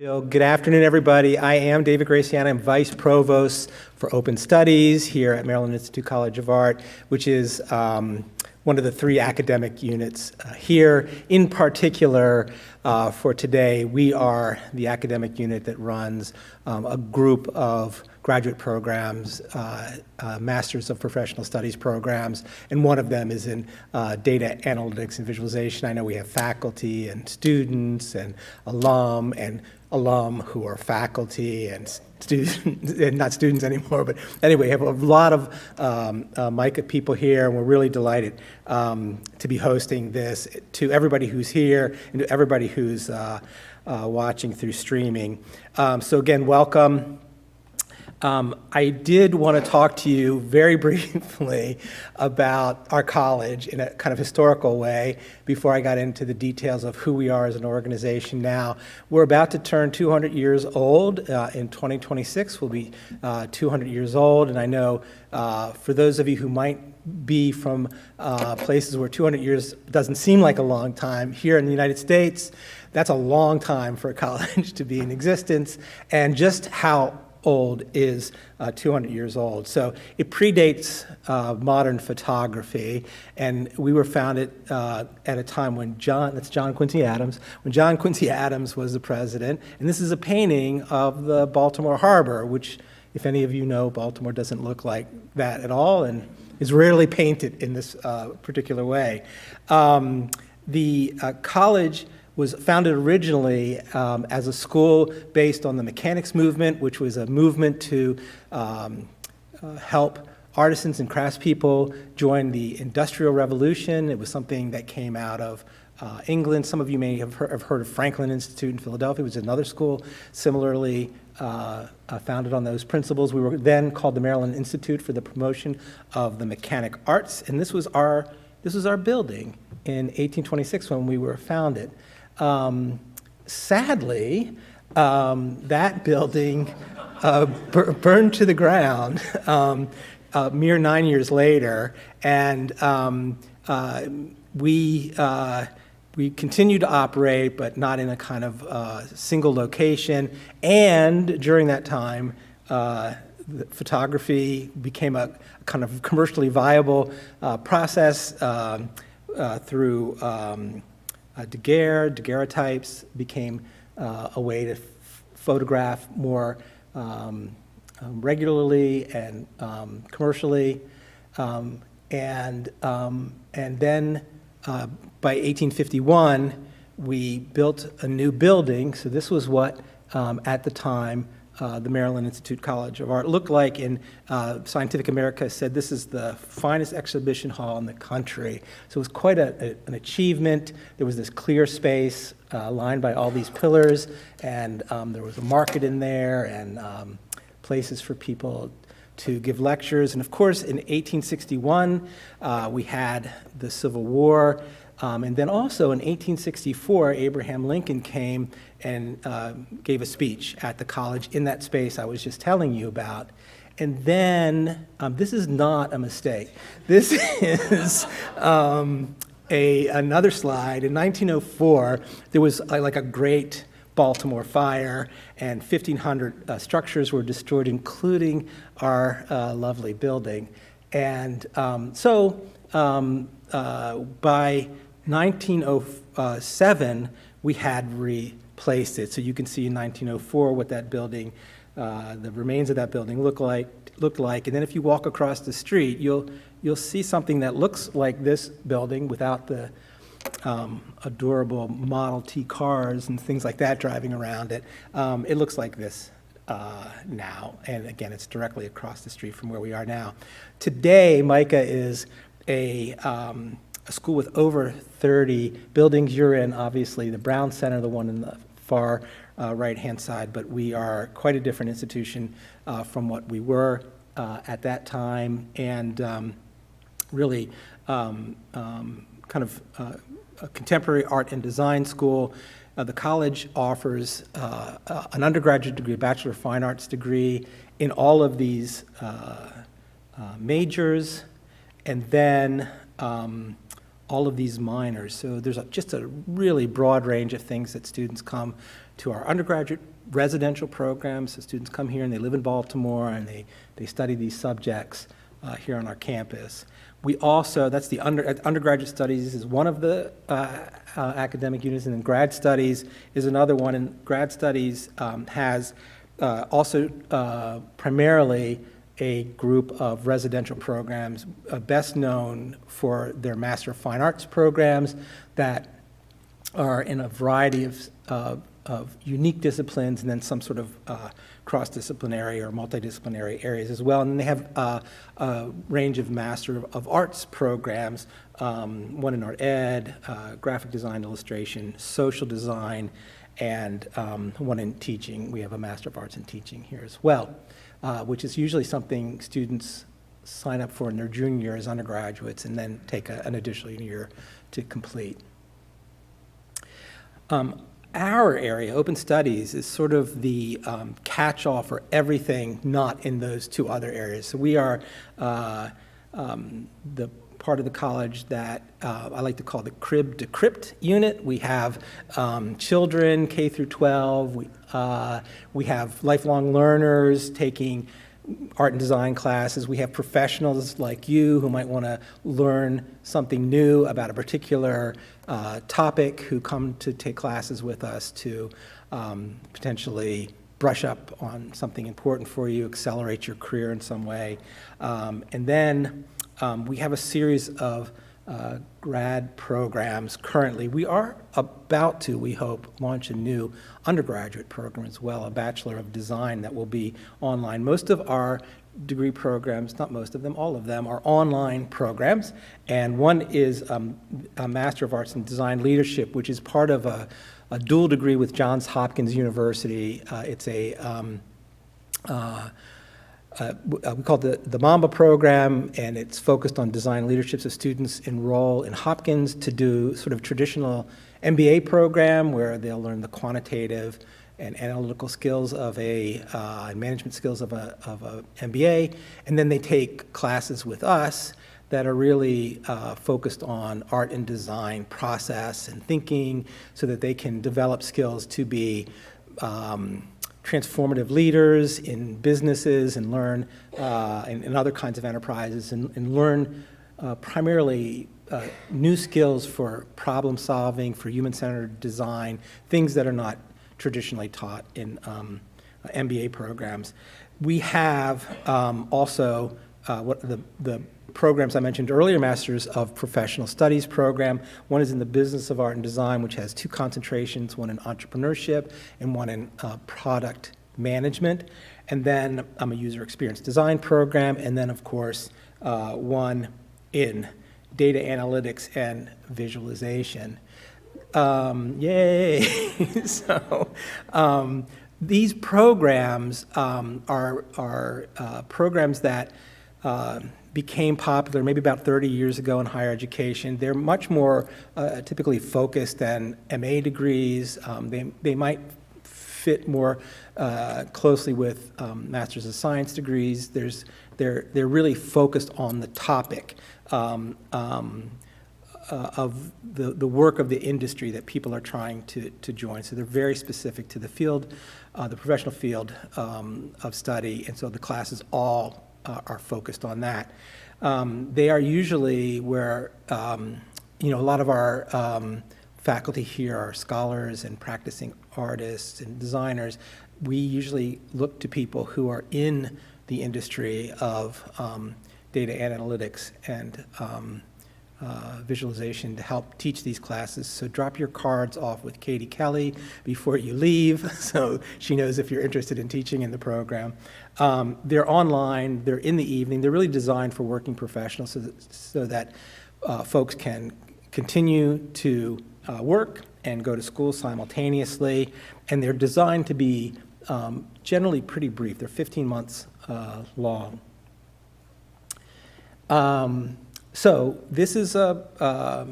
Good afternoon, everybody. I am David Gracyalny. I'm Vice Provost for Open Studies here at Maryland Institute College of Art, which is one of the three academic units here. In particular, for today, we are the academic unit that runs a group of graduate programs, Masters of Professional Studies programs, and one of them is in data analytics and visualization. I know we have faculty and students and alum who are faculty and students, and not students anymore, but anyway, we have a lot of MICA people here, and we're really delighted to be hosting this. To everybody who's here and to everybody who's watching through streaming. So again, welcome. I did want to talk to you very briefly about our college in a kind of historical way before I got into the details of who we are as an organization now. We're about to turn 200 years old. In 2026, we'll be 200 years old, and I know for those of you who might be from places where 200 years doesn't seem like a long time, here in the United States, that's a long time for a college to be in existence, and just how old is 200 years old. So it predates modern photography, and we were founded at a time when John Quincy Adams was the president, and this is a painting of the Baltimore Harbor, which, if any of you know, Baltimore doesn't look like that at all, and is rarely painted in this particular way. The college was founded originally as a school based on the mechanics movement, which was a movement to help artisans and craftspeople join the Industrial Revolution. It was something that came out of England. Some of you may have heard of Franklin Institute in Philadelphia, which is another school similarly founded on those principles. We were then called the Maryland Institute for the Promotion of the Mechanic Arts, and this was our building in 1826 when we were founded. Sadly, that building burned to the ground mere 9 years later, and we continued to operate, but not in a kind of single location. And during that time, the photography became a kind of commercially viable process through daguerreotypes became a way to photograph more regularly and commercially, and then by 1851 we built a new building. So this was what at the time the Maryland Institute College of Art looked like, and Scientific America said this is the finest exhibition hall in the country. So it was quite an achievement. There was this clear space lined by all these pillars, and there was a market in there and places for people to give lectures. And of course, in 1861, we had the Civil War. And then also in 1864, Abraham Lincoln came and gave a speech at the college in that space I was just telling you about. And then, this is not a mistake. This is another slide. In 1904, there was like a great Baltimore fire, and 1,500 structures were destroyed, including our lovely building. And by 1907, we had replaced it. So you can see in 1904 what that building, the remains of that building looked like. And then if you walk across the street, you'll see something that looks like this building without the adorable Model T cars and things like that driving around it. It looks like this now. And again, it's directly across the street from where we are now. Today, MICA is a school with over 30 buildings. You're in, obviously, the Brown Center, the one in the far right-hand side, but we are quite a different institution from what we were at that time, and really kind of a contemporary art and design school. The college offers an undergraduate degree, a Bachelor of Fine Arts degree in all of these majors, and then all of these minors. So there's just a really broad range of things that students come to our undergraduate residential programs. So students come here and they live in Baltimore and they study these subjects here on our campus. We also, that's the undergraduate studies is one of the academic units, and then grad studies is another one. And grad studies has also primarily a group of residential programs, best known for their Master of Fine Arts programs that are in a variety of unique disciplines, and then some sort of cross-disciplinary or multidisciplinary areas as well. And then they have a range of Master of Arts programs, one in art ed, graphic design, illustration, social design, and one in teaching. We have a Master of Arts in teaching here as well, which is usually something students sign up for in their junior year as undergraduates and then take an additional year to complete. Our area, Open Studies, is sort of the catch-all for everything not in those two other areas. So we are the part of the college that I like to call the crib to crypt unit. We have children K through 12. We have lifelong learners taking art and design classes. We have professionals like you who might want to learn something new about a particular topic who come to take classes with us to potentially brush up on something important for you, accelerate your career in some way. And then we have a series of grad programs currently. We are about to, we hope, launch a new undergraduate program as well, a Bachelor of Design that will be online. Most of our degree programs, not most of them, all of them, are online programs, and one is a Master of Arts in Design Leadership, which is part of a dual degree with Johns Hopkins University. It's a we call it the Mamba program, and it's focused on design leadership. So students enroll in Hopkins to do sort of traditional MBA program where they'll learn the quantitative and analytical skills of and management skills of a MBA, and then they take classes with us that are really focused on art and design process and thinking, so that they can develop skills to be transformative leaders in businesses and learn in other kinds of enterprises and learn primarily new skills for problem solving, for human-centered design, things that are not traditionally taught in MBA programs. We have also what the programs I mentioned earlier, Masters of Professional Studies program. One is in the Business of Art and Design, which has two concentrations, one in entrepreneurship and one in product management. And then a user experience design program, and then of course one in data analytics and visualization. Yay! So these programs are programs that became popular maybe about 30 years ago in higher education. They're much more typically focused than MA degrees. They might fit more closely with Masters of Science degrees. They're really focused on the topic of the work of the industry that people are trying to join. So they're very specific to the field, the professional field of study, and so the classes all are focused on that. They are usually where, a lot of our faculty here are scholars and practicing artists and designers. We usually look to people who are in the industry of data analytics and visualization to help teach these classes. So drop your cards off with Katie Kelly before you leave, so she knows if you're interested in teaching in the program. They're online, they're in the evening, they're really designed for working professionals so that folks can continue to work and go to school simultaneously, and they're designed to be generally pretty brief. They're 15 months long. So this is a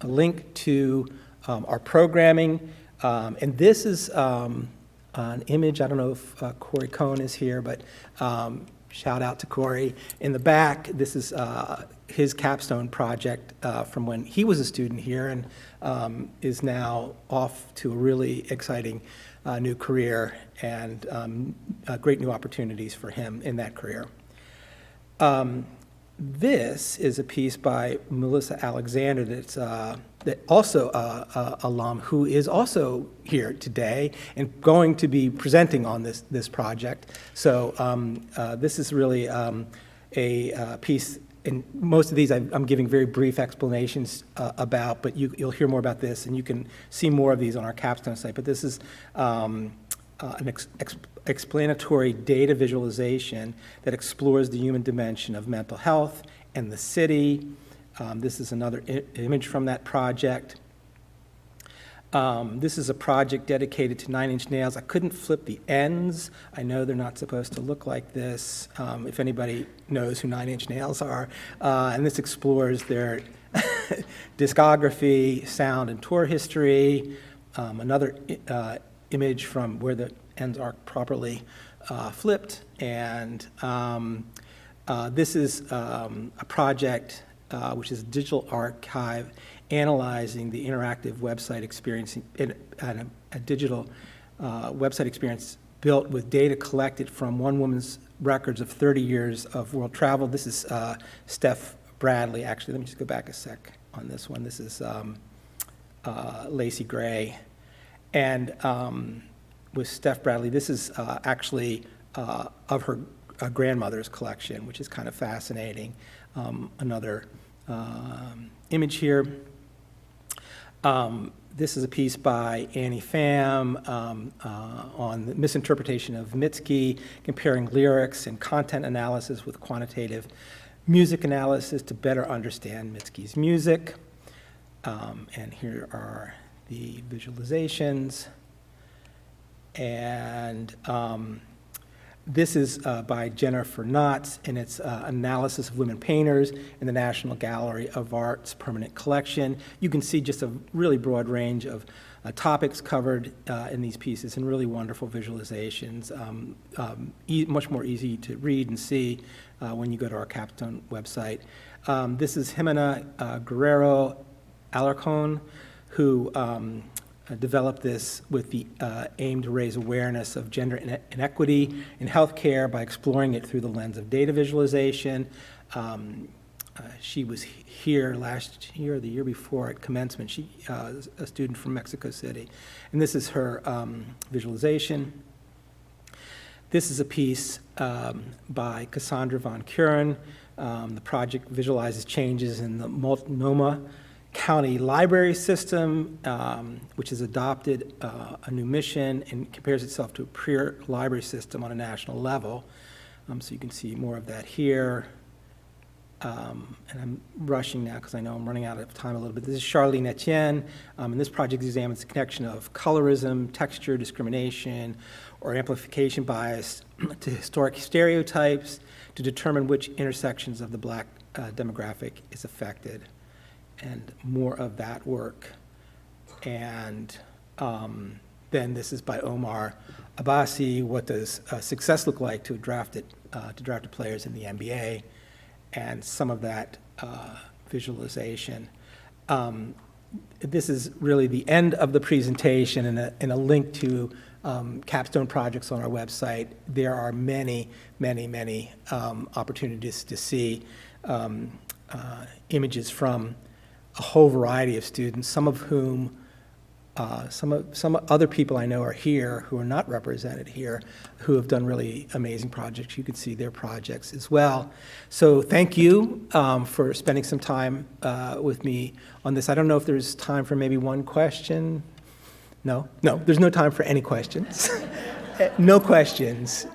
link to our programming, and this is an image. I don't know if Corey Cohn is here, but shout out to Corey in the back. This is his capstone project from when he was a student here, and is now off to a really exciting new career, and great new opportunities for him in that career. This is a piece by Melissa Alexander that's that also alum who is also here today and going to be presenting on this project. So this is really a piece, and most of these I'm giving very brief explanations about, but you'll hear more about this, and you can see more of these on our capstone site. But this is an explanatory data visualization that explores the human dimension of mental health and the city. This is another image from that project. This is a project dedicated to Nine Inch Nails. I couldn't flip the ends. I know they're not supposed to look like this, if anybody knows who Nine Inch Nails are. And this explores their discography, sound, and tour history. Another image from where the ends are properly flipped. And this is a project which is a digital archive analyzing the interactive website experience, and a digital website experience built with data collected from one woman's records of 30 years of world travel. This is Steph Bradley. Actually, let me just go back a sec on this one. This is Lacey Gray. And with Steph Bradley, this is actually of her grandmother's collection, which is kind of fascinating. Another image here. This is a piece by Annie Pham on the misinterpretation of Mitski, comparing lyrics and content analysis with quantitative music analysis to better understand Mitski's music. And here are the visualizations. And this is by Jennifer Knotts, and it's analysis of women painters in the National Gallery of Art's permanent collection. You can see just a really broad range of topics covered in these pieces, and really wonderful visualizations, much more easy to read and see when you go to our capstone website. This is Jimena Guerrero Alarcon, who developed this with the aim to raise awareness of gender inequity in healthcare by exploring it through the lens of data visualization. She was here last year, or the year before at commencement. She is a student from Mexico City. And this is her visualization. This is a piece by Cassandra Von Kuren. The project visualizes changes in the Multnomah County Library System, which has adopted a new mission and compares itself to a peer library system on a national level. So you can see more of that here. And I'm rushing now because I know I'm running out of time a little bit. This is Charlene Etienne, and this project examines the connection of colorism, texture, discrimination, or amplification bias to historic stereotypes to determine which intersections of the Black demographic is affected. And more of that work. And then this is by Omar Abbasi. What does success look like to drafted players in the NBA? And some of that visualization. This is really the end of the presentation, and a link to capstone projects on our website. There are many, many, many opportunities to see images from a whole variety of students, some of whom, some other people I know are here who are not represented here, who have done really amazing projects. You can see their projects as well. So thank you for spending some time with me on this. I don't know if there's time for maybe one question. No, there's no time for any questions. No questions.